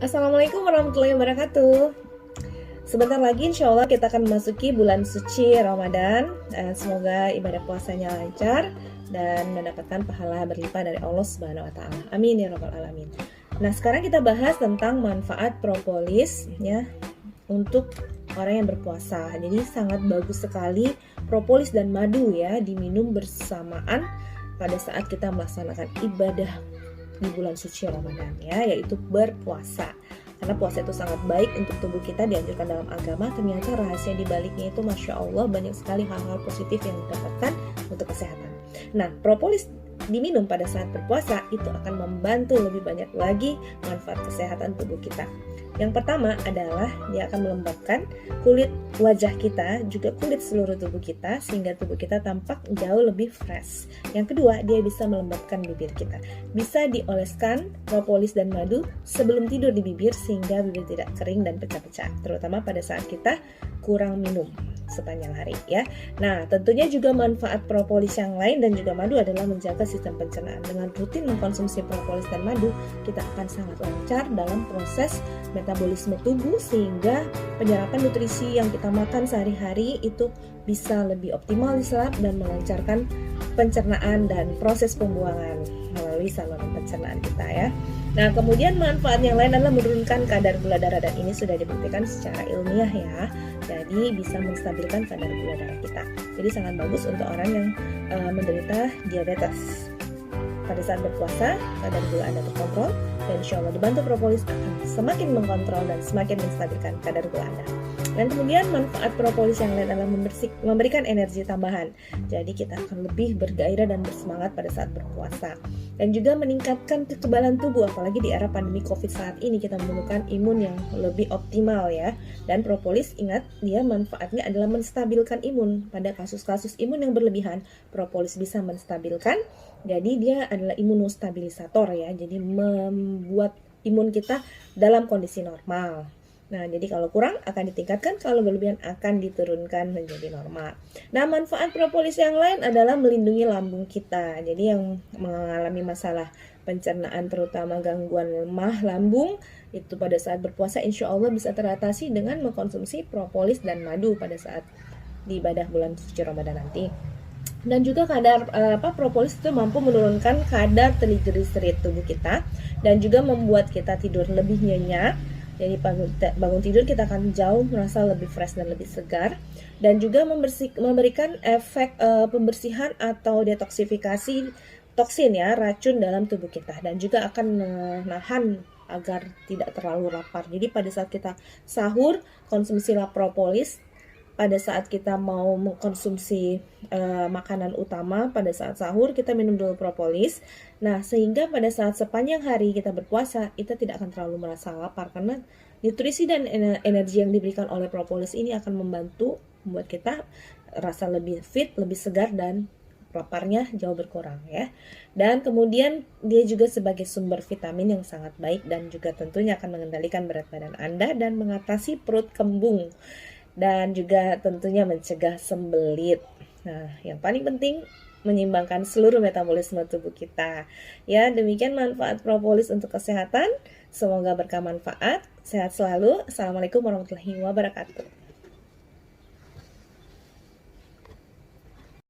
Assalamualaikum warahmatullahi wabarakatuh. Sebentar lagi insya Allah kita akan memasuki bulan suci Ramadan. Semoga ibadah puasanya lancar dan mendapatkan pahala berlimpah dari Allah Subhanahu wa taala. Amin ya rabbal alamin. Nah, sekarang kita bahas tentang manfaat propolis ya untuk orang yang berpuasa. Jadi sangat bagus sekali propolis dan madu ya diminum bersamaan pada saat kita melaksanakan ibadah di bulan suci Ramadan ya, yaitu berpuasa. Karena puasa itu sangat baik untuk tubuh kita, dianjurkan dalam agama. Ternyata rahasia di baliknya itu Masya Allah banyak sekali hal-hal positif yang didapatkan untuk kesehatan. Nah, propolis diminum pada saat berpuasa itu akan membantu lebih banyak lagi manfaat kesehatan tubuh kita. Yang pertama adalah dia akan melembabkan kulit wajah kita, juga kulit seluruh tubuh kita, sehingga tubuh kita tampak jauh lebih fresh. Yang kedua, dia bisa melembabkan bibir kita. Bisa dioleskan propolis dan madu sebelum tidur di bibir, sehingga bibir tidak kering dan pecah-pecah, terutama pada saat kita kurang minum sepanjang hari ya. Nah, tentunya juga manfaat propolis yang lain dan juga madu adalah menjaga sistem pencernaan. Dengan rutin mengkonsumsi propolis dan madu, kita akan sangat lancar dalam proses metabolisme tubuh, sehingga penyerapan nutrisi yang kita makan sehari-hari itu bisa lebih optimal diserap dan melancarkan pencernaan dan proses pembuangan melalui saluran pencernaan kita ya. Nah, kemudian manfaat yang lain adalah menurunkan kadar gula darah, dan ini sudah dibuktikan secara ilmiah ya. Jadi bisa menstabilkan kadar gula darah kita. Jadi sangat bagus untuk orang yang menderita diabetes. Pada saat berpuasa, kadar gula Anda terkontrol, dan insya Allah dibantu propolis akan semakin mengkontrol dan semakin menstabilkan kadar gula Anda. Dan kemudian manfaat propolis yang lain adalah memberikan energi tambahan. Jadi kita akan lebih bergairah dan bersemangat pada saat berpuasa. Dan juga meningkatkan kekebalan tubuh, apalagi di era pandemi COVID saat ini kita memerlukan imun yang lebih optimal ya. Dan propolis, ingat, dia manfaatnya adalah menstabilkan imun. Pada kasus-kasus imun yang berlebihan, propolis bisa menstabilkan. Jadi dia adalah imunostabilisator ya. Jadi membuat imun kita dalam kondisi normal. Nah, jadi kalau kurang akan ditingkatkan, kalau berlebihan akan diturunkan menjadi normal. Nah, manfaat propolis yang lain adalah melindungi lambung kita. Jadi yang mengalami masalah pencernaan, terutama gangguan lemah lambung, itu pada saat berpuasa insya Allah bisa teratasi dengan mengkonsumsi propolis dan madu pada saat di ibadah bulan suci Ramadan nanti. Dan juga kadar propolis itu mampu menurunkan kadar triglycerid tubuh kita dan juga membuat kita tidur lebih nyenyak. Jadi bangun tidur kita akan jauh merasa lebih fresh dan lebih segar, dan juga memberikan efek pembersihan atau detoksifikasi toksin ya, racun dalam tubuh kita, dan juga akan menahan agar tidak terlalu lapar. Jadi pada saat kita sahur, konsumsilah propolis. Pada saat kita mau mengkonsumsi makanan utama pada saat sahur, kita minum dulu propolis. Nah, sehingga pada saat sepanjang hari kita berpuasa, kita tidak akan terlalu merasa lapar, karena nutrisi dan energi yang diberikan oleh propolis ini akan membantu membuat kita rasa lebih fit, lebih segar, dan laparnya jauh berkurang ya. Dan kemudian dia juga sebagai sumber vitamin yang sangat baik, dan juga tentunya akan mengendalikan berat badan Anda dan mengatasi perut kembung, dan juga tentunya mencegah sembelit. Nah, yang paling penting menyeimbangkan seluruh metabolisme tubuh kita. Ya, demikian manfaat propolis untuk kesehatan. Semoga berkah manfaat. Sehat selalu. Assalamualaikum warahmatullahi wabarakatuh.